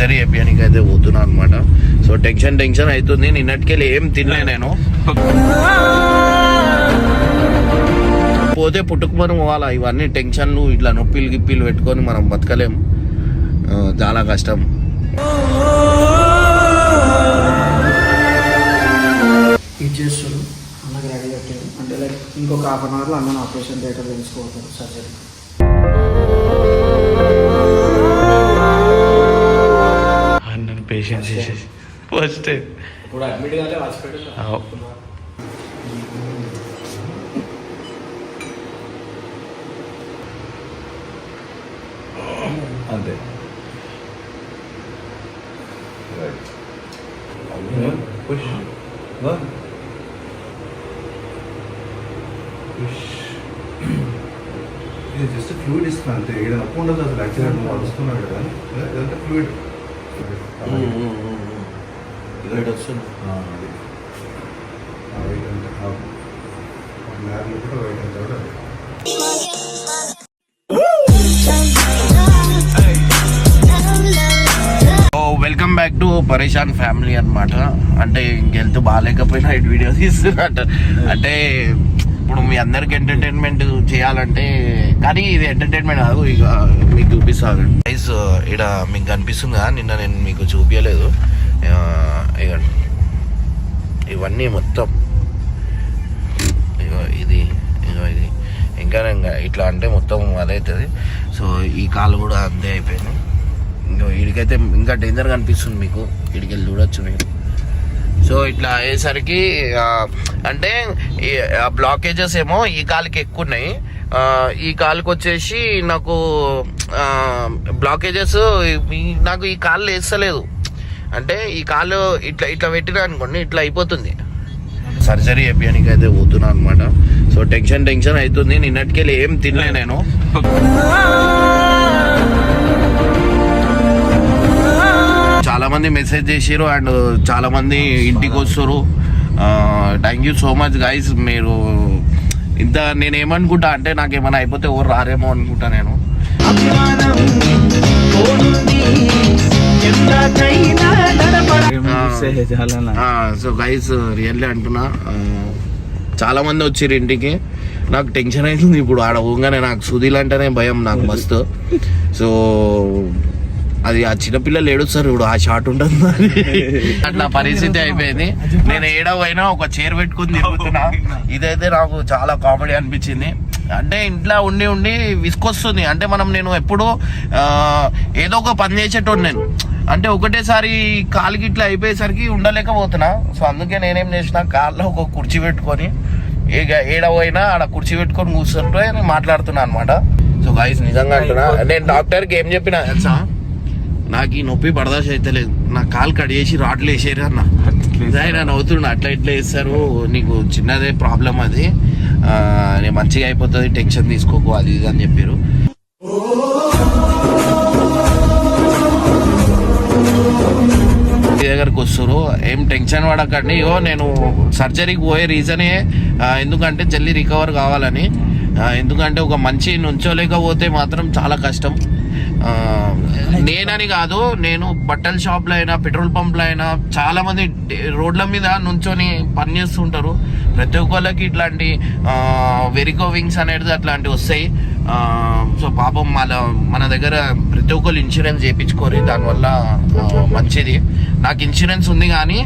Surgery అయిపోయానికి అయితే పోతున్నా అనమాట. సో టెన్షన్ అవుతుంది. నిన్నటికెళ్ళి ఏం తినలే నేను. పోతే పుట్టుకుమని పోవాలా. ఇవన్నీ టెన్షన్లు ఇట్లా నొప్పిలు గిప్పిలు పెట్టుకొని మనం బతకలేం. చాలా కష్టం. ఇచ్చేస్తారు అన్నకు రెడీ పెట్టారు అంటే లైక్ ఇంకొక హాఫ్ అన్ అవర్లో అన్న ఆపరేషన్ థియేటర్ తెలుసుకోవాలి సర్జరీ. అన్న పేషెన్స్ ఫస్ట్ ఇప్పుడు అడ్మిట్ కాలే హాస్పిటల్ అంతే. ఇది జస్ట్ ఫ్లూయిడ్ ఇస్తున్నా అంతే. ఇక్కడ నొప్పి ఉండదు అసలు. యాక్సిడెంట్ వస్తున్నాడు కదా, ఇదంతా ఫ్లూయిడ్ వస్తుంది. వెయిట్ అంతా ల్యాబ్లో కూడా వెయిట్ అంతా కూడా వెల్కమ్ బ్యాక్ టు పరేషాన్ ఫ్యామిలీ అనమాట. అంటే ఇంకెళ్తూ బాగాలేకపోయినా ఇటు వీడియో తీస్తున్నట్టు. అంటే ఇప్పుడు మీ అందరికి ఎంటర్టైన్మెంట్ చేయాలంటే, కానీ ఇది ఎంటర్టైన్మెంట్ కాదు. ఇక మీకు చూపిస్తాను గైస్. ఇక్కడ మీకు కనిపిస్తుంది కదా, నిన్న నేను మీకు చూపించలేదు. ఇవన్నీ మొత్తం ఇది ఇంకా ఇట్లా అంటే మొత్తం అదవుతుంది. సో ఈ కాలు కూడా అంతే అయిపోయింది. వీడికైతే ఇంకా డేంజర్గా అనిపిస్తుంది మీకు. వీడికి వెళ్ళి చూడొచ్చు మీరు. సో ఇట్లా అయ్యేసరికి అంటే బ్లాకేజెస్ ఏమో ఈ కాలుకి ఎక్కువ ఉన్నాయి. ఈ కాలుకి వచ్చేసి నాకు బ్లాకేజెస్ నాకు ఈ కాళ్ళు వేస్తలేదు. అంటే ఈ కాలు ఇట్లా పెట్టినా అనుకోండి ఇట్లా అయిపోతుంది. సర్జరీ అయిపోయానికి అయితే పోతున్నా అనమాట. సో టెన్షన్ అవుతుంది. నిన్నటికెళ్ళి ఏం తినలే నేను. చాలా మంది మెసేజ్ చేసారు అండ్ చాలా మంది ఇంటికి వస్తారు. Thank you so much guys. మీరు ఇంత నేనేమనుకుంటా అంటే నాకేమైనా అయిపోతే ఎవరు రారేమో అనుకుంటా నేను. సో గైస్ రియల్లీ అంటున్నా, చాలా మంది వచ్చారు ఇంటికి. నాకు టెన్షన్ అవుతుంది ఇప్పుడు. ఆడ ఊగానే నాకు సుధీల్ అంటేనే భయం నాకు మస్తు. సో అది ఆ చిన్నపిల్లలు ఏడుస్తారు ఇప్పుడు, ఆ షాట్ ఉంటుంది అట్లా పరిస్థితి అయిపోయింది. నేను ఏడవైనా ఒక చైర్ పెట్టుకుని తిరుగుతున్నా. ఇదైతే నాకు చాలా కామెడీ అనిపించింది. అంటే ఇంట్లో ఉండి విసుకొస్తుంది. అంటే నేను ఎప్పుడు ఏదో ఒక పని చేసేటోడు నేను. అంటే ఒకటేసారి కాలుకి ఇట్లా అయిపోయేసరికి ఉండలేకపోతున్నా. సో అందుకే నేనేం చేసిన, కాళ్ళలో ఒక కుర్చీ పెట్టుకొని ఏడవైనా ఆడ కుర్చీ పెట్టుకొని కూర్చుంటూ మాట్లాడుతున్నా అనమాట. సో గైస్ నిజంగా అంటున్నా, నేను డాక్టర్కి ఏం చెప్పినా తెలుసా, నాకు ఈ నొప్పి బర్దాష్ అయితే లేదు. నా కాలు కట్ చేసి రాట్లు వేసారు అన్న. ఆయన నవ్వుతుండ, అట్లా ఇట్లా వేస్తారు, నీకు చిన్నదే ప్రాబ్లం అది, నేను మంచిగా అయిపోతుంది, టెన్షన్ తీసుకోకు అది ఇది అని చెప్పారు. దగ్గరకు వస్తారు, ఏం టెన్షన్ పడకండి. నేను సర్జరీకి పోయే రీజనే ఎందుకంటే జల్దీ రికవర్ కావాలని. ఎందుకంటే ఒక మంచి నుంచోలేకపోతే మాత్రం చాలా కష్టం. నేనని కాదు, నేను బట్టల షాప్లో అయినా పెట్రోల్ పంప్లో అయినా చాలా మంది రోడ్ల మీద నుంచొని పని చేస్తుంటారు. ప్రతి ఒక్కళ్ళకి ఇట్లాంటి వెరికో వింగ్స్ అనేది అట్లాంటివి వస్తాయి. సో పాపం మన దగ్గర ప్రతి ఒక్కరు ఇన్సూరెన్స్ చేయించుకోరు, దానివల్ల మంచిది. నాకు ఇన్సూరెన్స్ ఉంది కానీ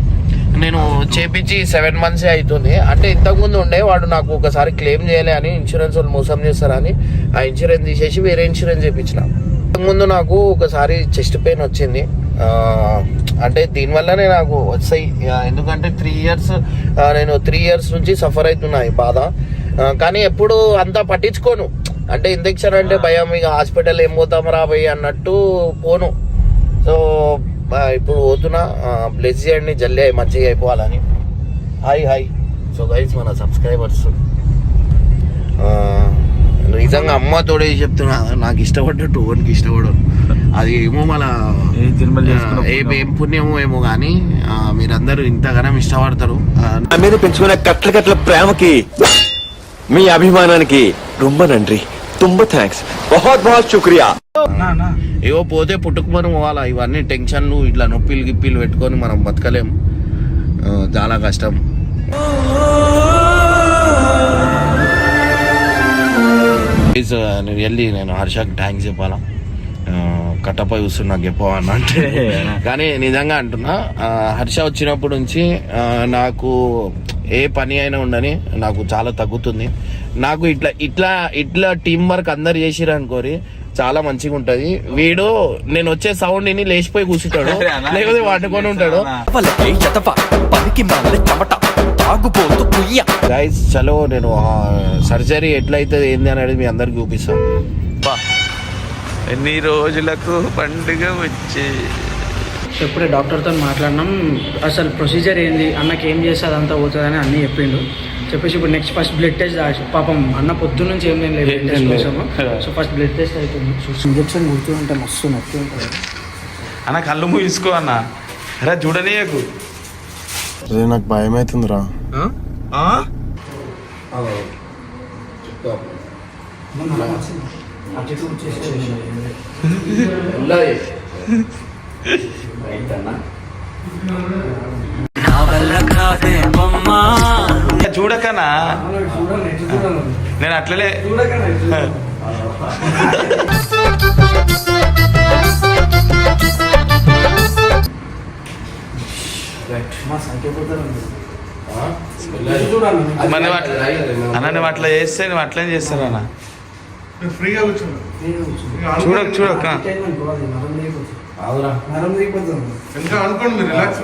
నేను చేపించి 7 months అవుతుంది. అంటే ఇంతకుముందు ఉండే వాడు నాకు ఒకసారి క్లెయిమ్ చేయలే అని, ఇన్సూరెన్స్ వాళ్ళు మోసం చేస్తారని ఆ ఇన్సూరెన్స్ తీసేసి వేరే ఇన్సూరెన్స్ చేయించిన. ఇంతకుముందు నాకు ఒకసారి చెస్ట్ పెయిన్ వచ్చింది. అంటే దీనివల్లనే నాకు వస్తాయి. ఎందుకంటే 3 years నేను 3 years నుంచి సఫర్ అవుతున్నా ఈ బాధ. కానీ ఎప్పుడు అంతా పట్టించుకోను. అంటే ఇంజెక్షన్ అంటే భయం, ఇక హాస్పిటల్ ఏం పోతాం రాబోయి అన్నట్టు పోను. సో ఇప్పుడు పోతున్నా, బ్లెస్ చేయండి జల్దీ మంచిగా అయిపోవాలని. హాయ్. సో గైస్ మన సబ్స్క్రైబర్స్ నిజంగా అమ్మ తోడే చెప్తున్నా, నాకు ఇష్టపడ్డట్టు ఓన్కి ఇష్టపడరు. అది ఏమో మన ఏం పుణ్యమో ఏమో కానీ మీరందరూ ఇంతగానం ఇష్టపడతారు. మీద పెంచుకునే కట్ల ప్రేమకి, మీ అభిమానానికి రొమ్మ నండ్రి. तुम्बा थैंक्स बहुत बहुत शुक्रिया ఏవో పోతే పుట్టుకుమని పోవాలా. ఇవన్నీ టెన్షన్లు ఇట్లా నొప్పిలు గిప్పిలు పెట్టుకొని మనం బతకలేం. చాలా కష్టం. వెళ్ళి నేను హర్షకి థ్యాంక్స్ చెప్పాలా. కట్టపై చూస్తున్నా నాకు చెప్పవన్న అంటే కానీ నిజంగా అంటున్నా, హర్ష వచ్చినప్పటి నుంచి నాకు ఏ పని అయినా ఉండని నాకు చాలా తగ్గుతుంది. నాకు ఇట్లా ఇట్లా ఇట్లా టీం వర్క్ అందరు చేసిరు అనుకోరి చాలా మంచిగా ఉంటది. వీడు నేను వచ్చే సౌండ్ ని లేచిపోయి కూర్చుంటాడు, లేకపోతే పట్టుకొని ఉంటాడు. గైస్ చలో నేను సర్జరీ ఎట్లయితుంది ఏంది అనేది మీ అందరికి చూపిస్తాను. ఎన్ని రోజులకు పండుగ వచ్చి ఇప్పుడే డాక్టర్తో మాట్లాడినాం. అసలు ప్రొసీజర్ ఏంది, అన్నకి ఏం చేస్తే అదంతా పోతుందని అన్నీ చెప్పిండు. చెప్పేసి ఇప్పుడు నెక్స్ట్ ఫస్ట్ బ్లడ్ టెస్ట్. పాపం అన్న పొద్దు నుంచి ఏం లేదు బ్లడ్ టెస్ట్ కోసము. సో ఫస్ట్ బ్లడ్ టెస్ట్ అవుతుంది. ఇంజక్షన్ గుర్తు ఉంటే మస్తు నొప్పి ఉంటుంది అన్న. కళ్ళు మూసుకో అన్న. అరే చూడనీయకు. నాకు భయం అవుతుందిరా. చూడకనా నేను అట్లనే అన్న నువ్వు అట్లా చేస్తే నువ్వు అట్లనే చేస్తాను అన్న. ఫ్రీగా కూర్చున్నా. చూడక ఇంకా అనుకోండి రిలాక్స్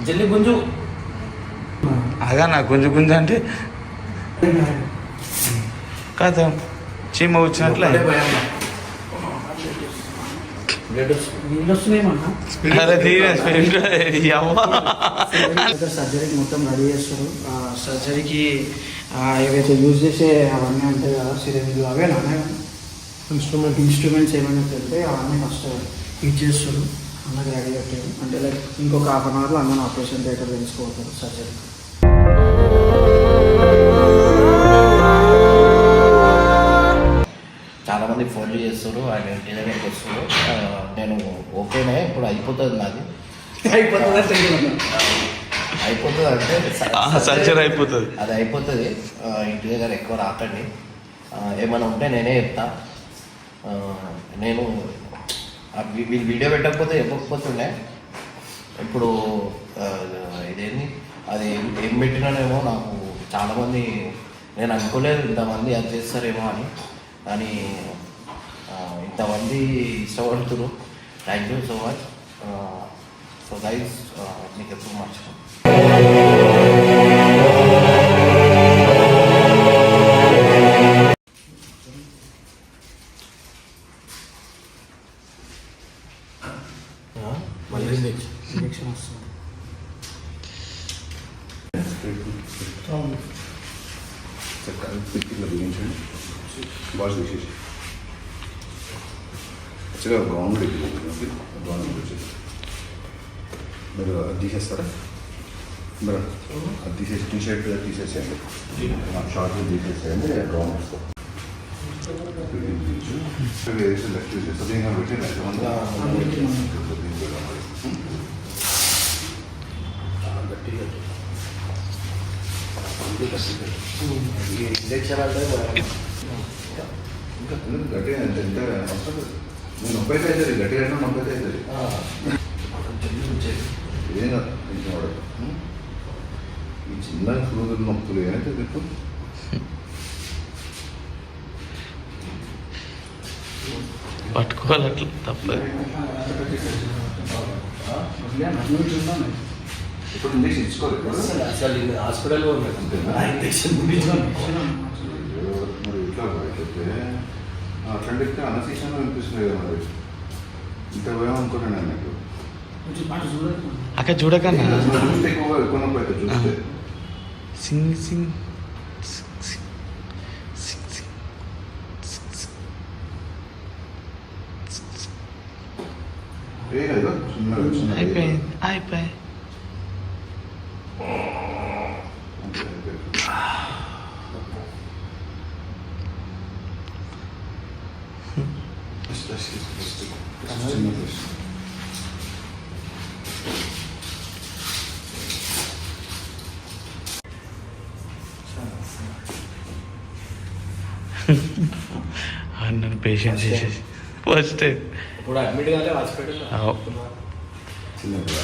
జల్లి గుంజు అగా నా గుంజు గుంజు అంటే కాదు చీమ వచ్చినట్లే. సర్జరీకి మొత్తం రెడీ చేస్తారు. సర్జరీకి ఏవైతే యూజ్ చేసే అవన్నీ ఉంటాయి కదా, సిరింజ్లు అవే నానే ఇన్స్ట్రుమెంట్స్ ఏమైనా పెడితే అవన్నీ ఫస్ట్ యూజ్ చేస్తారు. అన్నకి రెడీ పెట్టారు అంటే లైక్ ఇంకొక హాఫ్ అన్ అవర్లో అన్న ఆపరేషన్ థియేటర్ తెలుసుకోవచ్చు సర్జరీ. చాలా మంది ఫోన్లు చేస్తారు, ఆయన ఇంటి దగ్గరికి వస్తారు. నేను ఓకేనే ఇప్పుడు అయిపోతుంది నాది. అయిపోతుంది అంటే సర్జరీ అయిపోతుంది, అది అయిపోతుంది. ఇంటి దగ్గర ఎక్కువ రాకండి. ఏమైనా ఉంటే నేనే చెప్తా. నేను వీళ్ళు వీడియో పెట్టకపోతే చెప్పకపోతుండే. ఇప్పుడు ఇదేంటి అది ఏం పెట్టినానేమో నాకు చాలామంది, నేను అనుకోలేదు ఇంతమంది అది చేస్తారేమో అని. కానీ ఇంతమంది ఇష్టపడుతున్నారు. Thank you so much. So guys మీకు ఎప్పుడు మర్చిపో ఇంజక్షన్ వస్తుంది. బాగా విశేషం యాక్చువల్గా గవర్నమెంట్ ఎక్కిపోతుంది. గవర్నమెంట్ వచ్చేసి మీరు అది తీసేస్తారా? మీరు అది తీసేసి టీషర్ట్ తీసేసేయండి, షార్ట్ తీసేసేయండి. గవర్నమెంట్ లెఫ్ట్ సదీంగా పెట్టి ఇంజక్షన్ అంటే ఇంకా గట్టిగా ఎంత నొప్పి అయితే అవుతుంది, గట్టిగా అంటే నొప్పి అయితే అవుతుంది. ఏం కాదు కొంచెం వాడదు. ఈ చిన్న సూదులు నొప్పులు ఏమైతే చెప్పు. పట్టుకోవాలి అట్లా తప్పదు. ఇప్పుడు ఇంజక్షన్ ఇచ్చుకోలేదు అసలు హాస్పిటల్లో ఇంజక్షన్ మరి ఇట్లా అయితే అట్లాంటి అనసీషన్లో వినిపిస్తుంది కదా. మరి ఇంత భయం అనుకున్నాను నేను. మీకు అక్కడ చూడకన్నా చూస్తే ఎక్కువ నొప్పి అయితే చూస్తే సింగ్ సింగ్ ఏ కదా చిన్న అయిపోయి చిన్న ఫిష్. నన్ను పేషెన్స్ చేసేసి ఫస్ట్ ఇప్పుడు అడ్మిట్ కాలే హాస్పిటల్ చిన్నది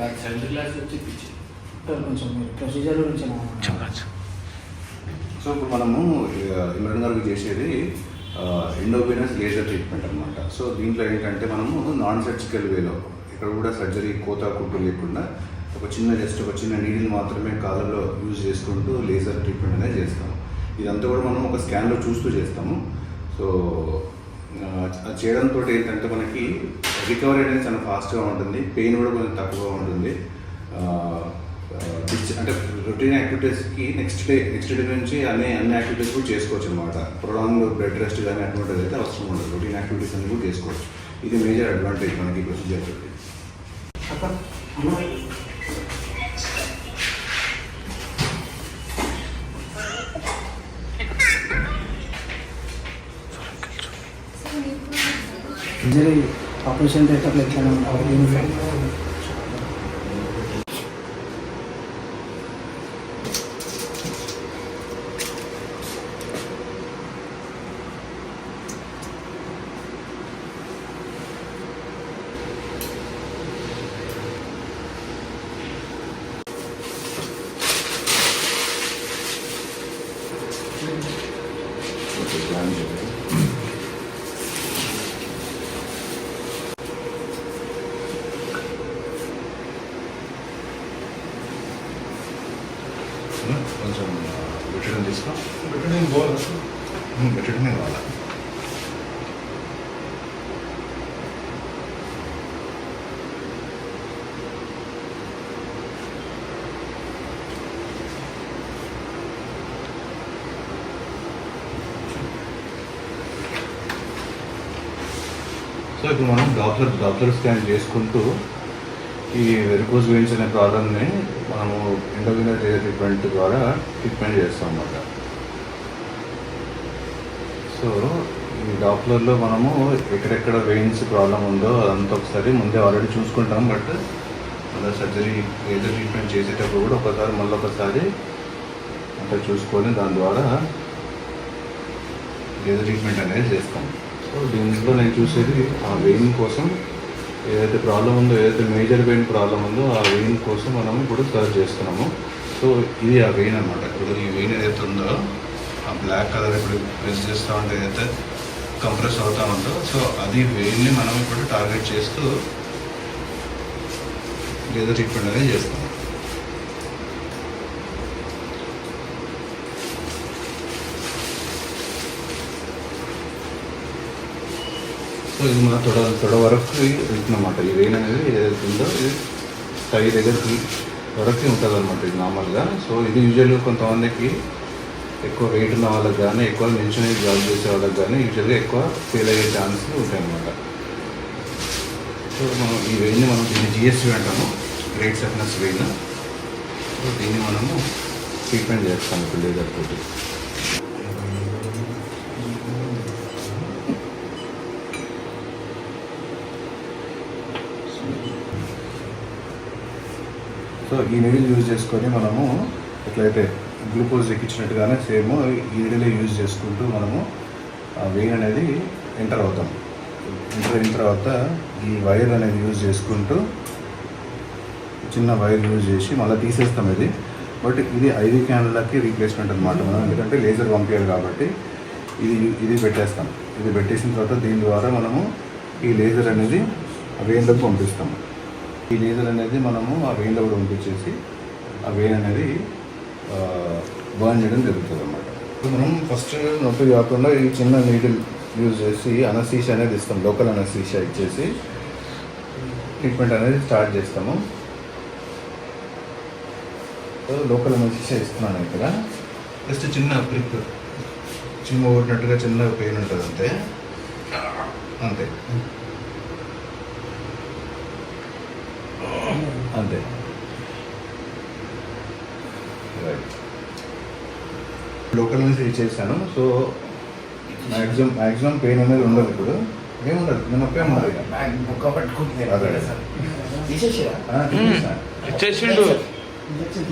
నాకు 7th క్లాస్ వచ్చి పిచ్చి. కొంచెం మీరు ప్రొసీజర్ గురించి చెప్పచ్చు. సో ఇప్పుడు మనము ఇమ్రాన్ గారికి చేసేది ఎండోవెనస్ లేజర్ ట్రీట్మెంట్ అనమాట. సో దీంట్లో ఏంటంటే మనము నాన్ సర్జికల్ వేలో ఇక్కడ కూడా సర్జరీ కోత కుట్టు లేకుండా ఒక చిన్న నీడిల్ మాత్రమే కాళ్ళలో యూజ్ చేసుకుంటూ లేజర్ ట్రీట్మెంట్ అనేది చేస్తాము. ఇదంతా కూడా మనం ఒక స్కాన్లో చూస్తూ చేస్తాము. సో అది చేయడంతో ఏంటంటే మనకి రికవరీ అనేది చాలా ఫాస్ట్గా ఉంటుంది, పెయిన్ కూడా కొంచెం తక్కువగా ఉంటుంది. అంటే రొటీన్ యాక్టివిటీస్కి నెక్స్ట్ డే నుంచి అన్ని యాక్టివిటీస్ కూడా చేసుకోవచ్చు అనమాట. ప్రొలాంగ్ బెడ్ రెస్ట్ కానీ అటువంటిది అయితే అవసరం ఉండదు, రొటీన్ యాక్టివిటీస్ అన్ని కూడా చేసుకోవచ్చు. ఇది మేజర్ అడ్వాంటేజ్ మనకి ఈ ప్రొసీజర్ తోటి. సర్జరీ ఆపరేషన్ థియేటర్లో ఎట్లా ఉంటారు? కొంచెం పెట్టడం తీసుకో, పెట్టడమే కావాలా. సో ఇప్పుడు మనం డాప్లర్ స్కాన్ చేసుకుంటూ ఈ వెరికోజ్ వెయిన్స్ అనే ప్రాబ్లమ్ని మనము ఎండోవెనస్ లేజర్ ట్రీట్మెంట్ ద్వారా ట్రీట్మెంట్ చేస్తాం అన్నమాట. సో ఈ డాప్లర్లో మనము ఎక్కడెక్కడ వెయిన్స్ ప్రాబ్లం ఉందో అదంతా ఒకసారి ముందే ఆల్రెడీ చూసుకుంటాం. బట్ మళ్ళీ సర్జరీ లేజర్ ట్రీట్మెంట్ చేసేటప్పుడు కూడా మళ్ళొకసారి అంతా చూసుకొని దాని ద్వారా లేజర్ ట్రీట్మెంట్ అనేది చేస్తాం. సో దీంట్లో నేను చూసేది ఆ వెయిన్ కోసం ఏదైతే ప్రాబ్లం ఉందో, ఏదైతే మేజర్ వెయిన్ ప్రాబ్లం ఉందో ఆ వెయిన్ కోసం మనం ఇప్పుడు సర్చ్ చేస్తున్నాము. సో ఇది ఆ వెయిన్ అనమాట. ఇప్పుడు ఈ వెయిన్ ఏదైతే ఉందో ఆ బ్లాక్ కలర్ ఇప్పుడు ప్రెస్ చేస్తూ ఉంటే ఏదైతే కంప్రెస్ అవుతూ ఉందో, సో అది వెయిన్ని మనం ఇప్పుడు టార్గెట్ చేస్తూ లేజర్ ట్రీట్మెంట్ అనేది చేస్తాం. సో ఇది మన తొడ వరకు వెళ్తుందన్నమాట. ఈ వెయిన్ అనేది ఏదైతే ఉందో ఇది టై దగ్గరికి వరకు ఉంటుంది అనమాట ఇది నార్మల్గా. సో ఇది యూజువల్గా కొంతమందికి ఎక్కువ వెయిట్ ఉన్న వాళ్ళకి కానీ, ఎక్కువ నిల్చుని జాబ్ చేసే వాళ్ళకి కానీ యూజువల్గా ఎక్కువ ఫెయిల్ అయ్యే ఛాన్సెస్ ఉంటాయి అన్నమాట. సో మనం ఈ వెయిన్ని దీన్ని జిఎస్వి అంటాము, గ్రేట్ సఫ్నెస్ వెయిన్. సో దీన్ని మనము ట్రీట్మెంట్ చేస్తాము ఇప్పుడు లేజర్ తోటి. సో ఈ నీడిల్ యూజ్ చేసుకొని మనము ఎట్లయితే గ్లూకోజ్ ఎక్కించినట్టుగానే సేమ్ ఈ నీడిలే యూజ్ చేసుకుంటూ మనము ఆ వెయిన్ అనేది ఎంటర్ అవుతాం. ఎంటర్ అయిన తర్వాత ఈ వైర్ అనేది యూజ్ చేసుకుంటూ చిన్న వైర్ యూజ్ చేసి మళ్ళీ తీసేస్తాం ఇది. బట్ ఇది ఐవి క్యాన్లకి రీప్లేస్మెంట్ అనమాట మనం, ఎందుకంటే లేజర్ పంపించాలి కాబట్టి ఇది పెట్టేస్తాం. ఇది పెట్టేసిన తర్వాత దీని ద్వారా మనము ఈ లేజర్ అనేది వెయిన్లోకి పంపిస్తాము. ఈ లేజర్ అనేది మనము ఆ వెయిన్లో కూడా పంపించేసి ఆ వెయిన్ అనేది బర్న్ చేయడం జరుగుతుంది అన్నమాట. మనం ఫస్ట్ నొప్పి కాకుండా ఈ చిన్న నీడిల్ యూజ్ చేసి అనస్థీషియా అనేది ఇస్తాం, లోకల్ అనస్థీషియా ఇచ్చేసి ట్రీట్మెంట్ అనేది స్టార్ట్ చేస్తాము. లోకల్ అనస్థీషియా ఇస్తున్నాను ఇక్కడ. జస్ట్ చిన్న ప్రిక్ చిమ్మ కొట్టినట్టుగా చిన్న పెయిన్ ఉంటుంది అంతే అంతే అంతే రైట్. లోకల్ నుంచి చేశాను. సో మ్యాక్సిమం పెయిన్ అనేది ఉండదు ఇప్పుడు, ఏముండదు, నేను నొప్పి ఉండదు ఇక. బ్యాగ్ బుక్క పట్టుకుంటుంది అదే. తీసేసిరా తీసేసా. ఇచ్చేసిండు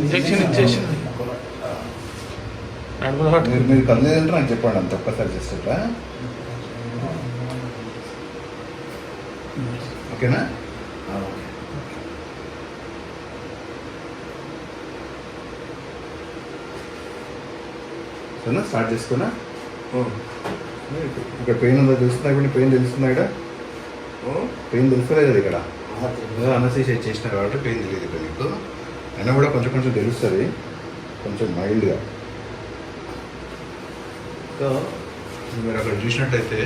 ఇంజెక్షన్ ఇచ్చేసిండు మీరు కదిలేదంటే నాకు చెప్పండి అంత ఒక్కసారి జస్ట్ ఇట్లా, ఓకేనా? సరేనా, స్టార్ట్ చేసుకున్నా. ఇక్కడ పెయిన్ ఉందో తెలుస్తుందా? ఇప్పుడు పెయిన్ తెలుస్తుందా? ఇక్కడ పెయిన్ తెలుస్తలేదు కదా, ఇక్కడ అనసీషియా చేసినారు కాబట్టి పెయిన్ తెలియదు ఇక్కడ మీకు, అయినా కూడా కొంచెం కొంచెం తెలుస్తుంది, కొంచెం మైల్డ్గా. సో మీరు అక్కడ చూసినట్టయితే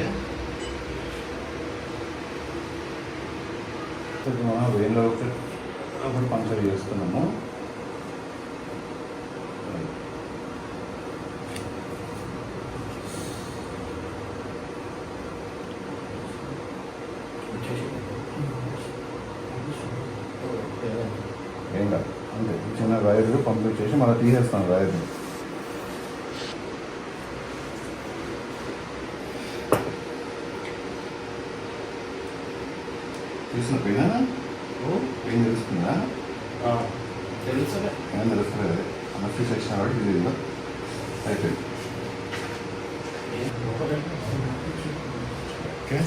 మనం వేలో అప్పుడు పంచర్ చేస్తున్నాము. ఏం కాదు, అంతే. చిన్న వైర్ పంపింగ్ చేసి మళ్ళీ తీసేస్తాను వైర్ని. తీసిన పెయినా? పెయిన్ తెలుస్తుందా? తెలుసా ఏం తెలుస్తుంది? అనఫీస్ వచ్చిన కాబట్టి ఇది అయిపోయింది. Okay,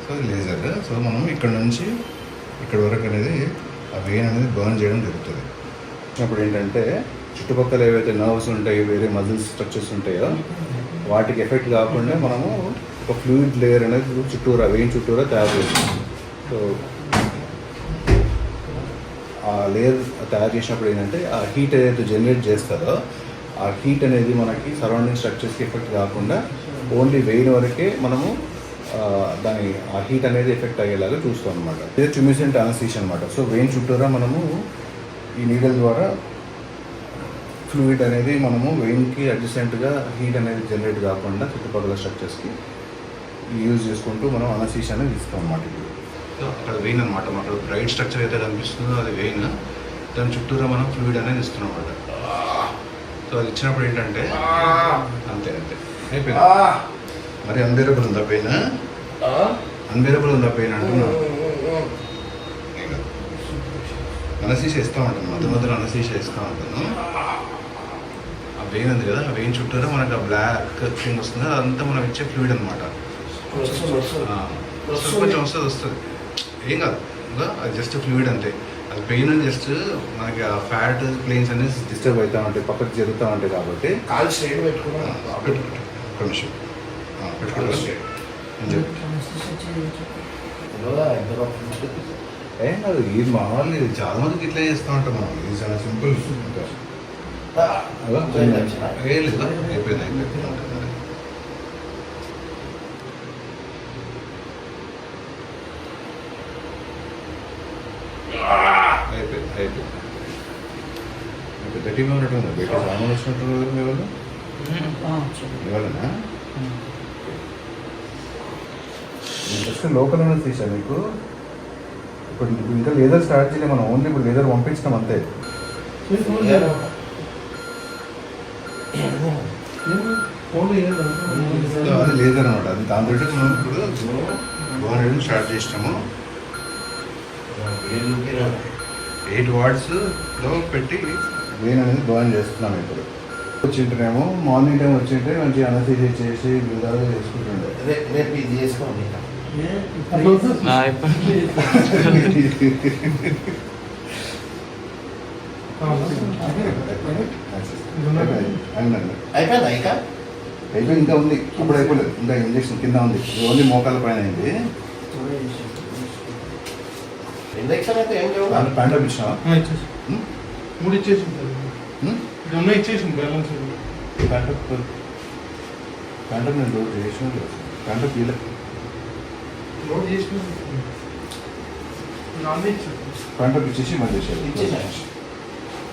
so laser. సో మనం ఇక్కడ నుంచి ఇక్కడ వరకు అనేది ఆ వెయిన్ అనేది బర్న్ చేయడం జరుగుతుంది. అప్పుడు ఏంటంటే చుట్టుపక్కల ఏవైతే నర్వ్స్ ఉంటాయి, వేరే మజిల్స్ స్ట్రక్చర్స్ ఉంటాయో వాటికి ఎఫెక్ట్ కాకుండా మనము ఒక ఫ్లూయిడ్ లేయర్ అనేది చుట్టూరా, వెయిన్ చుట్టూరా తయారు చేస్తాం. సో ఆ లేయర్ తయారు చేసినప్పుడు ఏంటంటే ఆ హీట్ ఏదైతే జనరేట్ చేస్తారో ఆ హీట్ అనేది మనకి సరౌండింగ్ స్ట్రక్చర్స్కి ఎఫెక్ట్ కాకుండా ఓన్లీ వెయిన్ వరకే మనము దాని ఆ హీట్ అనేది ఎఫెక్ట్ అయ్యేలాగా చూస్తాం అనమాట. ఇది ట్యూమిసెంట్ అనస్థీషియా అనమాట. సో వెయిన్ చుట్టూరా మనము ఈ నీడల్ ద్వారా ఫ్లూయిడ్ అనేది మనము వెయిన్కి అడ్జసెంట్గా హీట్ అనేది జనరేట్ కాకుండా చుట్టుపక్కల స్ట్రక్చర్స్కి యూజ్ చేసుకుంటూ మనం అనస్థీషియా అనేది ఇస్తాం అన్నమాట. ఇప్పుడు అక్కడ వెయిన్ అనమాట, అక్కడ బ్రైట్ స్ట్రక్చర్ అయితే కనిపిస్తుందో అది వెయిన్, దాని చుట్టూరా మనం ఫ్లూయిడ్ అనేది ఇస్తున్నాం అన్నమాట. సో అది ఇచ్చినప్పుడు ఏంటంటే అంతే అంతే అయిపోయింది. మరి అన్బేరబుల్ ఉందా పెయిన్? అన్బేరబుల్ ఉందా పెయిన్ అంటున్నా. అనస్థీషియా ఇస్తూ ఉంటాను, మధ్య మధ్యలో అనస్థీషియా ఇస్తూ ఉంటాను. ఆ వెయిన్ ఉంది కదా, ఆ వెయిన్ చుట్టూరా మనకు ఆ బ్లాక్ థింగ్ వస్తుంది, అదంతా మనం ఇచ్చే ఫ్లూయిడ్ అనమాట. కొంచెం వస్తుంది, ఏం కాదు, ఇంకా అది జస్ట్ ఫ్లూయిడ్ అంతే. అది పెయిన్ అని జస్ట్ మనకి ఆ ఫ్యాట్ ప్లేన్స్ అనేది డిస్టర్బ్ అవుతూ ఉంటాయి, పక్కకి జరుగుతూ ఉంటాయి కాబట్టి కాలు స్ట్రైట్ పెట్టుకున్నా కొంచెం పెట్టుకోవాలి. ఏం కాదు, ఇది మామూలు, ఇది చాలా మందికి ఇట్లా చేస్తూ ఉంటాం మనం. ఇది చాలా సింపుల్. ఏం లేదా, అయిపోయింది అయిపోయింది. గట్టిగా ఉన్నట్టు బయట సామాన్ వచ్చినట్టు మీ వాళ్ళు ఇవ్వాలనా? జస్ట్ లోకల్ అనేది తీసాను మీకు. ఇప్పుడు ఇంకా లేదర్ స్టార్ట్ చేయలేదు మనం, ఓన్లీ ఇప్పుడు లేదర్ పంపించినాం అంతే. అది లేదర్ అనమాట, అది దాని తోటి మనం ఇప్పుడు బర్న్ స్టార్ట్ చేసినాము. 8 వాట్స్లో పెట్టి వెయిన్ అనేది బర్న్ చేస్తున్నాం. ఇప్పుడు వచ్చింటేనేమో మార్నింగ్ టైం వచ్చింటే మంచి అనస్థీషియా చేసి విధాలు చేసుకుంటుండే. రేపు ఇది చేసుకోండి. అయిపోయిందా? అయిపోయింది, ఇంకా ఉంది. అప్పుడు అయిపోలేదు, ఇంకా ఇంజక్షన్ కింద ఉంది. ఓన్లీ మోకాల పైన అయింది. ఇంజక్షన్ అయితే ఏం లేవు. ప్యాంటప్ ఇచ్చినా 3 ఇచ్చేసింది, 2 ఇచ్చేసింది బ్యాలెన్స్. ప్యాంటప్ నేను లోడ్ చేసిన ప్యాంటప్ లోడ్ చేసిన ప్యాంటప్ ఇచ్చేసి మళ్ళీ చేసాను.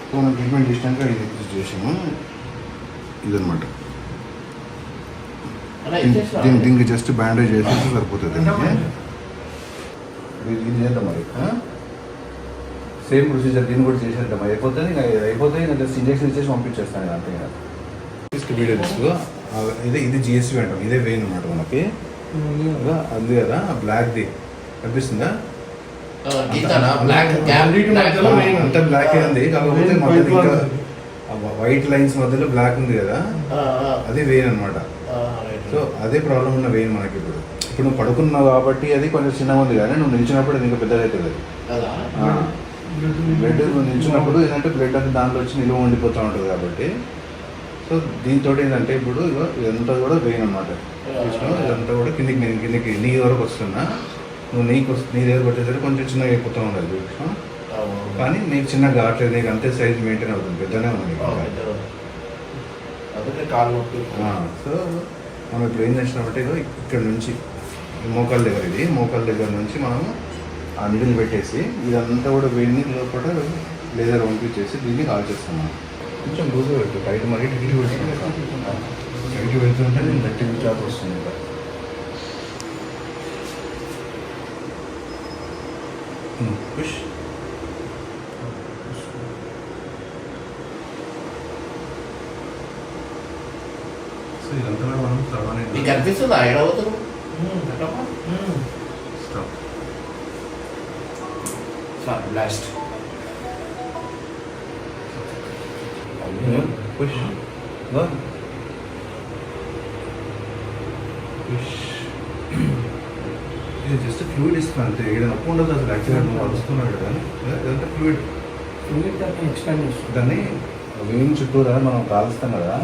సో మనం ట్రీట్మెంట్ చేసినాక ఇది చేసాము. ఇదనమాట, దీనికి జస్ట్ బ్యాండేజ్ చేసేసి సరిపోతుంది. ఇది చేద్దాం మరి. సేమ్ ప్రొసీజర్ దీన్ని కూడా చేసేద్దాం, అయిపోతుంది ఇంకా జస్ట్ ఇంజెక్షన్ ఇచ్చేసి పంపించేస్తాను అంతే కదా. వీడియో తీసుకో, ఇది జిఎస్టీ అంటాం, ఇదే వెయిన్ అనమాట మనకి. అంది కదా బ్లాక్ది కనిపిస్తుందా, అంతా బ్లాక్ ఉంది, కాకపోతే మధ్యలో ఇంకా వైట్ లైన్స్ మధ్యలో బ్లాక్ ఉంది కదా, అది వెయిన్ అనమాట. సో అదే ప్రాబ్లం ఉన్న వెయిన్ మనకి. ఇప్పుడు నువ్వు పడుకున్నావు కాబట్టి అది కొంచెం చిన్నగా ఉంది, కానీ నువ్వు నిలిచినప్పుడు అది ఇంకా పెద్దగా అవుతుంది. బ్లడ్ నువ్వు నిలిచినప్పుడు ఏంటంటే బ్లడ్ అనేది దాంట్లో వచ్చి నిలువ ఉండిపోతూ ఉంటుంది కాబట్టి. సో దీంతో ఏంటంటే ఇప్పుడు ఇదంతా కూడా వెయిన్ అనమాట. ఇదంతా కూడా కిందికి నీ వరకు వస్తున్నా, నువ్వు నీ దగ్గరకు వచ్చేసరికి కొంచెం చిన్నగా అయిపోతూ ఉండాలి చూసినా, కానీ నీకు చిన్నగా కావట్లేదు, నీకు అంతే సైజ్ మెయింటైన్ అవుతుంది, పెద్దనే ఉంది. సో మనం ఇప్పుడు ఏం చేసినామంటే ఇక్కడ నుంచి మోకాల దగ్గర, ఇది మోకాల దగ్గర నుంచి మనము ఆ నిడిల్ పెట్టేసి ఇదంతా కూడా వేడిని లోపల లేజర్ పంపించేసి దీన్ని కాల్ చేస్తున్నాం. కొంచెం లూజ్గా పెట్టు, టైట్ మరి టైట్ పెడుతుంటే నేను గట్టి విచారం వస్తుంది. పుష్ సో ఇదంతా కూడా మనం సర్వాన్ని కనిపిస్తుందా ఏడవతుంది. Stop blast push push. ఇది జస్ట్ ఫ్లూయిడ్ ఇస్తున్నాను అంతే, ఇక్కడ నొప్పి ఉండదు అసలు. యాక్చువల్గా నువ్వు వస్తున్నాడు కదా, ఇదంతా ఫ్లూయిడ్ ఎక్స్ప్లెయిన్ చేస్తుంది. దాన్ని వెయిన్ చుట్టూరా మనం కాలుస్తాం కదా,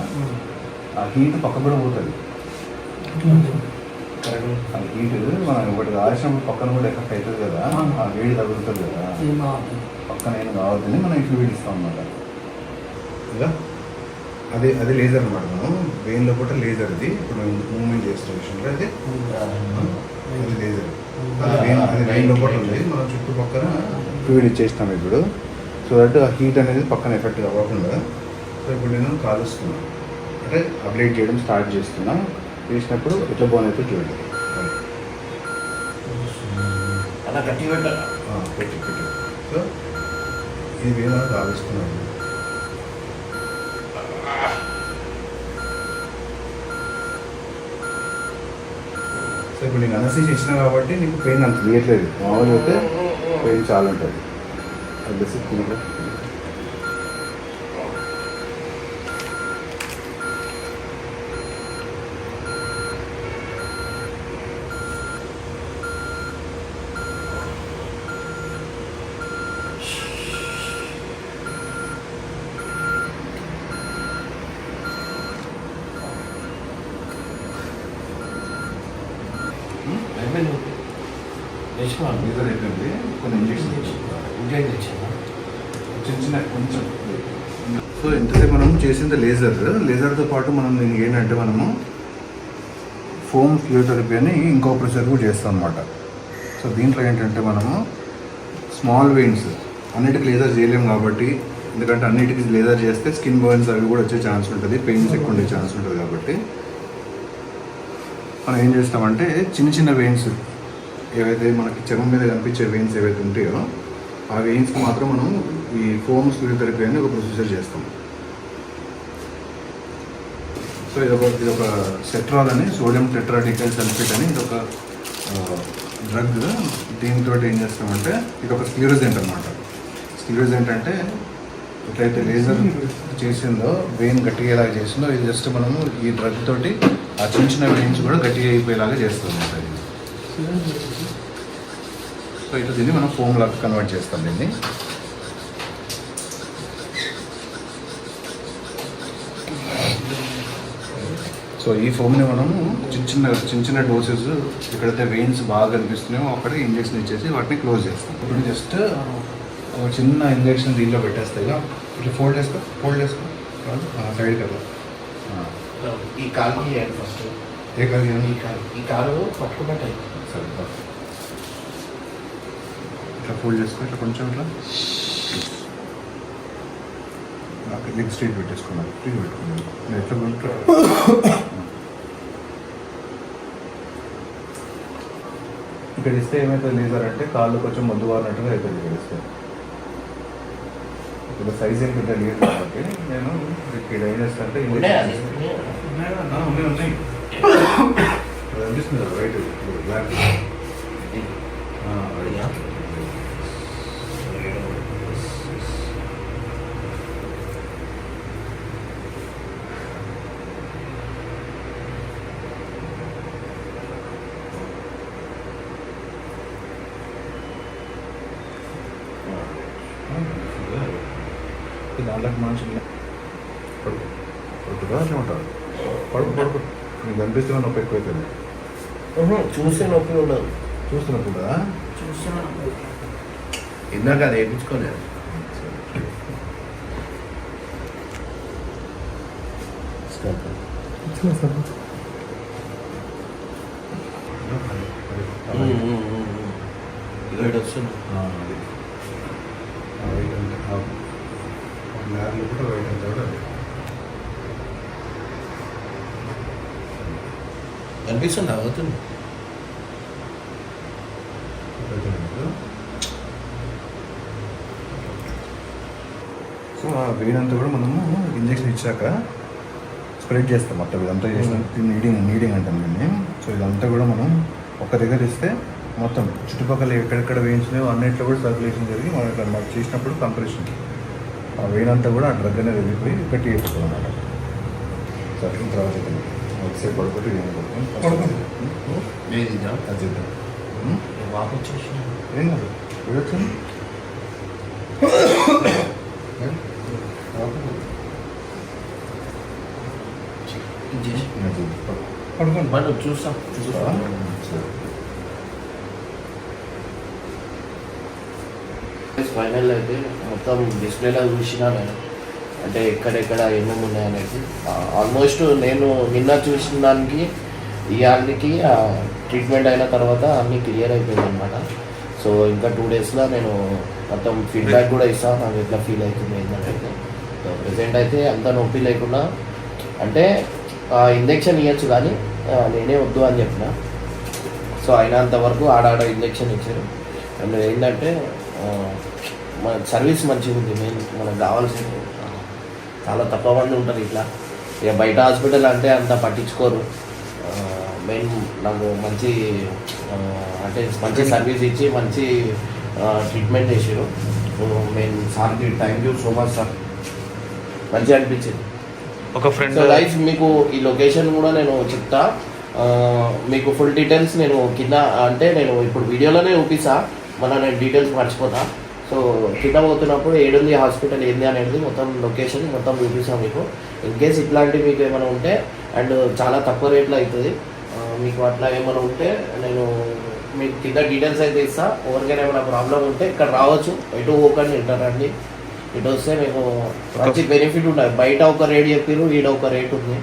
ఆ హీట్ పక్క కూడా పోతుంది. ఆ హీట్ మనం ఒకటి కాల్చినప్పుడు పక్కన కూడా ఎఫెక్ట్ అవుతుంది కదా, ఆ వేడి తగులుతుంది కదా, పక్కన ఏం కావద్దని మనం ఈ ఫ్లూయిడ్ ఇస్తాం అన్నమాట. ఇలా అదే లేజర్ అనమాట. మనం వెయిన్లో కూడా లేజర్, ఇది ఇప్పుడు మూవ్మెంట్ చేస్తున్న విషయంలో అది లేజర్, అది వెయిన్లో కూడా ఉంది. మనం చుట్టుపక్కల ఫ్లూయిడ్ ఇచ్చేస్తాం ఇప్పుడు, సో దట్ ఆ హీట్ అనేది పక్కన ఎఫెక్ట్ అవ్వకుండా. సో ఇప్పుడు నేను కాలుస్తున్నాను అంటే అప్లైట్ చేయడం స్టార్ట్ చేస్తున్నా. చేసినప్పుడు ఎట్లా బోన్ అయితే చూడండి, అలా కట్టి పెట్టాలి. పెట్టి సో ఇది వేరే కాలుస్తున్నాను. సో ఇప్పుడు నేను అనస్థీషియా ఇచ్చిన కాబట్టి నీకు పెయిన్ అంత తీయట్లేదు. మామూలుగా అయితే పెయిన్ చాలా ఉంటుంది. అది బెస్ట్ తినగా లేజర్ అయిపోయింది. కొన్ని ఇంజెక్షన్ చిన్న కొంచెం. సో ఎంతసేపు మనం చేసింది లేజర్తో పాటు మనం దీనికి ఏంటంటే మనము ఫోమ్ ఫిజియోథెరపీ అని ఇంకో ప్రొసీజర్ కూడా చేస్తాం అనమాట. సో దీంట్లో ఏంటంటే మనము స్మాల్ వెయిన్స్ అన్నిటికీ లేజర్ చేయలేము కాబట్టి, ఎందుకంటే అన్నిటికీ లేజర్ చేస్తే స్కిన్ బర్న్స్ అవి కూడా వచ్చే ఛాన్స్ ఉంటుంది, పెయిన్స్ ఎక్కువ ఉండే ఛాన్స్ ఉంటుంది. కాబట్టి మనం ఏం చేస్తామంటే చిన్న వెయిన్స్ ఏవైతే మనకి చర్మం మీద కనిపించే వెయిన్స్ ఏవైతే ఉంటాయో ఆ వెయిన్స్కి మాత్రం మనం ఈ ఫోమ్ ఫిజియోథెరపీ అని ఒక ప్రొసీజర్ చేస్తాం. సో ఇదొక సెట్రాల్ అని, సోడియం టెట్రాడికల్ సల్ఫేట్ అని ఇదొక డ్రగ్. దీంతో ఏం చేస్తామంటే ఇది ఒక స్క్లెరోజెంట్ అనమాట. స్క్లెరోజెంట్ అంటే ఎట్లయితే లేజర్ చేసిందో వెయిన్ గట్టిగా ఎలాగా చేసిందో, ఇది జస్ట్ మనము ఈ డ్రగ్ తోటి ఆ చిన్న వెయిన్స్ కూడా గట్టిగా అయిపోయేలాగా చేస్తుంది. సో ఇట్లా దీన్ని మనం ఫోమ్ లాగా కన్వర్ట్ చేస్తాం దీన్ని. సో ఈ ఫోమ్ని మనము చిన్న డోసెస్ ఎక్కడైతే వెయిన్స్ బాగా కనిపిస్తున్నాయో అక్కడ ఇంజెక్షన్ ఇచ్చేసి వాటిని క్లోజ్ చేస్తాం. ఇప్పుడు జస్ట్ ఒక చిన్న ఇంజెక్షన్ దీనిలో పెట్టేస్తాయి. ఇట్లా ఫోల్డ్ చేసుకో సైడ్ కదా. ఈ కాలు ఫస్ట్ ఏ కాలు? ఈ కాలు పట్టుకున్నట్టు సరే ఇట్లా ఫోల్డ్ చేసుకో, ఇట్లా కొంచెం ఇట్లా లెగ్ స్ట్రైట్ పెట్టేసుకున్నాను, ఫ్రీ పెట్టుకున్నాను. ఎట్లా ఇక్కడ ఇస్తే ఏమవుతుంది లేజర్ అంటే కాళ్ళు కొంచెం మొద్దు వారినట్టుగా అయిపోయింది ఇక్కడ ఇస్తే. ఇప్పుడు సైజ్ ఏం పెద్ద లేదు కాబట్టి నేను ఇక్కడ ఏం చేస్తా అంటే ఉన్నాయి అనిపిస్తుంది రైట్ బ్లాక్ దాంట్లోకి మనుషులు పడుకో పడుకుందా అట్లా ఉంటారు పడుకో నీకు కనిపిస్తున్న నొప్పి ఎక్కువైపోయింది చూసే నొప్పి ఉండదు. చూస్తున్నప్పుడు కదా చూస్తున్నాను. ఇందాక అది వేయించుకోలేదు. ఇది వస్తుంది. నేరలు కూడా వైట్ అంతా కూడా అనిపిస్తుంది అవుతుంది. సో ఆ వెయిన్ అంతా కూడా మనము ఇంజెక్షన్ ఇచ్చాక స్ప్రెడ్ చేస్తాం మొత్తం ఇదంతా చేసిన నీడింగ్ అంటాం దీన్ని. సో ఇదంతా కూడా మనం ఒక దగ్గర ఇస్తే మొత్తం చుట్టుపక్కల ఎక్కడెక్కడ వేయించినాయో అన్నింటిలో కూడా సర్క్యులేషన్ జరిగి మనం ఇక్కడ మాకు చేసినప్పుడు కంప్రెషన్ ఆ వెయిన్ అంతా కూడా ఆ డ్రగ్ అనేది వెళ్ళిపోయి గట్టి అయిపోతుంది అన్నమాట. సరే తర్వాత ఒకసేపు పడుకుంటే అది చేద్దాం. వాపు వచ్చేసి ఏం కాదు వచ్చింది పడుకోండి మనం చూస్తాం. ఫైనల్ అయితే మొత్తం డిస్ప్లేలో చూసినా నేను, అంటే ఎక్కడెక్కడ ఏమేమి ఉన్నాయనేది ఆల్మోస్ట్ నేను నిన్న చూసిన దానికి ఇవాళకి ట్రీట్మెంట్ అయిన తర్వాత అన్నీ క్లియర్ అయిపోయింది అనమాట. సో ఇంకా 2 డేస్లో నేను మొత్తం ఫీడ్బ్యాక్ కూడా ఇస్తాను నాకు ఎట్లా ఫీల్ అవుతుంది ఏంటంటే. సో ప్రజెంట్ అయితే అంత నొప్పి లేకుండా, అంటే ఇంజెక్షన్ ఇవ్వచ్చు కానీ నేనే వద్దు అని చెప్పిన. సో అయినంత వరకు ఆడాడ ఇంజెక్షన్ ఇచ్చారు. అండ్ ఏంటంటే మన సర్వీస్ మంచిగా ఉంది. మెయిన్ మనకు కావాల్సింది. చాలా తక్కువ మంది ఉంటారు ఇట్లా, ఇక బయట హాస్పిటల్ అంటే అంత పట్టించుకోరు. మెయిన్ నాకు మంచి అంటే మంచి సర్వీస్ ఇచ్చి మంచి ట్రీట్మెంట్ చేసారు. మెయిన్ సార్కి thank you so much sir, మంచిగా అనిపించింది. ఒక ఫ్రెండ్ సో గైస్ మీకు ఈ లొకేషన్ కూడా నేను చెప్తా, మీకు ఫుల్ డీటెయిల్స్ నేను కింద, అంటే నేను ఇప్పుడు వీడియోలోనే చూపిస్తా, నేను డీటెయిల్స్ మర్చిపోతా. సో కింద పోతున్నప్పుడు ఏడుంది హాస్పిటల్ ఏంది అనేది మొత్తం లొకేషన్ మొత్తం చూపిస్తాం మీకు. ఇన్ కేస్ ఇట్లాంటివి మీకు ఏమైనా ఉంటే అండ్ చాలా తక్కువ రేట్లో అవుతుంది మీకు, అట్లా ఏమైనా ఉంటే నేను మీకు కింద డీటెయిల్స్ అయితే ఇస్తా. ఎవరికైనా ఏమైనా ప్రాబ్లం ఉంటే ఇక్కడ రావచ్చు, ఎటు పోకండి ఇంటారండి. ఇటు వస్తే మీకు మంచి బెనిఫిట్ ఉంటుంది. బయట ఒక రేట్ చెప్పారు, ఈడ ఒక రేట్ ఉంది.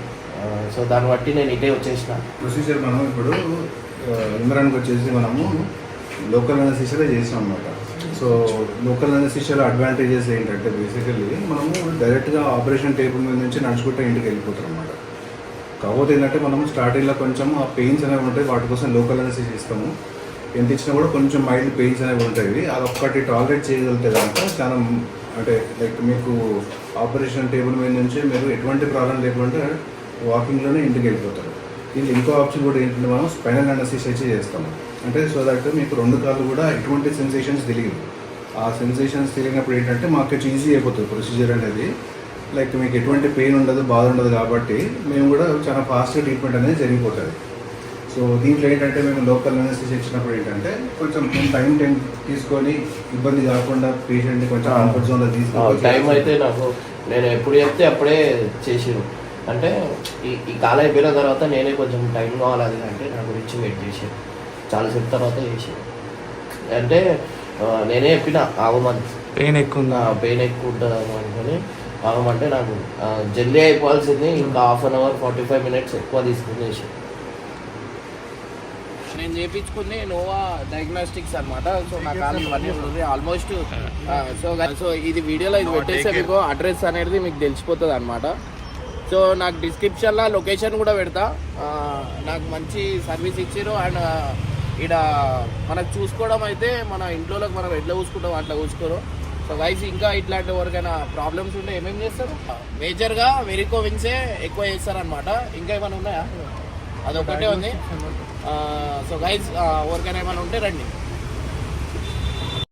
సో దాన్ని బట్టి నేను ఇటే వచ్చేసిన. ప్రొసీజర్ మనం ఇప్పుడు ఇమ్రాన్కి వచ్చేసి మనము లోకల్ అనస్థీషియాలో చేసాం అన్నమాట. సో లోకల్ అనస్థీషియాలో అడ్వాంటేజెస్ ఏంటంటే బేసికల్లీ మనము డైరెక్ట్గా ఆపరేషన్ టేబుల్ మీద నుంచి నడుచుకుంటే ఇంటికి వెళ్ళిపోతాం అన్నమాట. కాకపోతే ఏంటంటే మనం స్టార్టింగ్లో కొంచెం ఆ పెయిన్స్ అనేవి ఉంటాయి, వాటి కోసం లోకల్ అనస్థీషియా ఇస్తాము. ఎంత ఇచ్చినా కూడా కొంచెం మైల్డ్ పెయిన్స్ అనేవి ఉంటాయి. అది ఒక్కటి టాలరేట్ చేయగలిగితే కనుక చాలా, అంటే లైక్ మీకు ఆపరేషన్ టేబుల్ మీద నుంచి మీరు ఎటువంటి ప్రాబ్లం లేకుండా వాకింగ్లోనే ఇంటికి వెళ్ళిపోతారు. దీనికి ఇంకో ఆప్షన్ కూడా ఏంటంటే మనం స్పైనల్ అనస్థీషియా చేస్తాము. అంటే సో దట్ మీకు 2 కాళ్ళు కూడా ఎటువంటి సెన్సేషన్స్ తెలియదు. ఆ సెన్సేషన్స్ తెలియనప్పుడు ఏంటంటే మాకు ఈజీ అయిపోతుంది ప్రొసీజర్ అనేది. లైక్ మీకు ఎటువంటి పెయిన్ ఉండదు, బాధ ఉండదు కాబట్టి మేము కూడా చాలా ఫాస్ట్గా ట్రీట్మెంట్ అనేది జరిగిపోతుంది. సో దీంట్లో ఏంటంటే మేము లోకల్ అనస్థీషియా ఇచ్చినప్పుడు ఏంటంటే కొంచెం టైం తీసుకొని ఇబ్బంది కాకుండా పేషెంట్ని కొంచెం కంఫర్ట్ జోన్లో తీసుకొని టైం అయితే నాకు నేను ఎప్పుడు చెప్తే అప్పుడే చేసారు. అంటే ఈ కాలం అయిపోయిన తర్వాత నేనే కొంచెం టైం కావాలి అది అంటే నా గురించి వెయిట్ చేసాను. చాలాసేపు తర్వాత చేసాను. అంటే నేనే చెప్పిన ఆగమని, పెయిన్ ఎక్కువ పెయిన్ ఎక్కువ ఉంటుంది అనుకొని ఆగమంటే నాకు జల్దీ అయిపోవాల్సింది ఇంకా 1/2 అవర్ 45 మినిట్స్ ఎక్కువ తీసుకుని చేసాను. నేను చేయించుకుంది నోవా డయాగ్నోస్టిక్స్ అనమాట. సో నా కాలం ఇవన్నీ ఉంటుంది ఆల్మోస్ట్. సో ఇది వీడియోలో ఇది పెట్టేస్తే మీకు అడ్రస్ అనేది మీకు తెలిసిపోతుంది అనమాట. సో నాకు డిస్క్రిప్షన్లో లొకేషన్ కూడా పెడతా. నాకు మంచి సర్వీస్ ఇచ్చారు. అండ్ ఇక్కడ మనకు చూసుకోవడం అయితే మన ఇంట్లోకి మనం ఎట్లా చూసుకుంటాం అట్లా చూసుకోరు. సో గైస్ ఇంకా ఇట్లాంటి ఎవరికైనా ప్రాబ్లమ్స్ ఉంటే ఏమేమి చేస్తారు? మేజర్గా వెరికో విన్సే ఎక్కువ చేస్తారు అనమాట. ఇంకా ఏమైనా ఉన్నాయా? అదొకటే ఉంది. సో గైస్ ఎవరికైనా ఏమైనా ఉంటే రండి.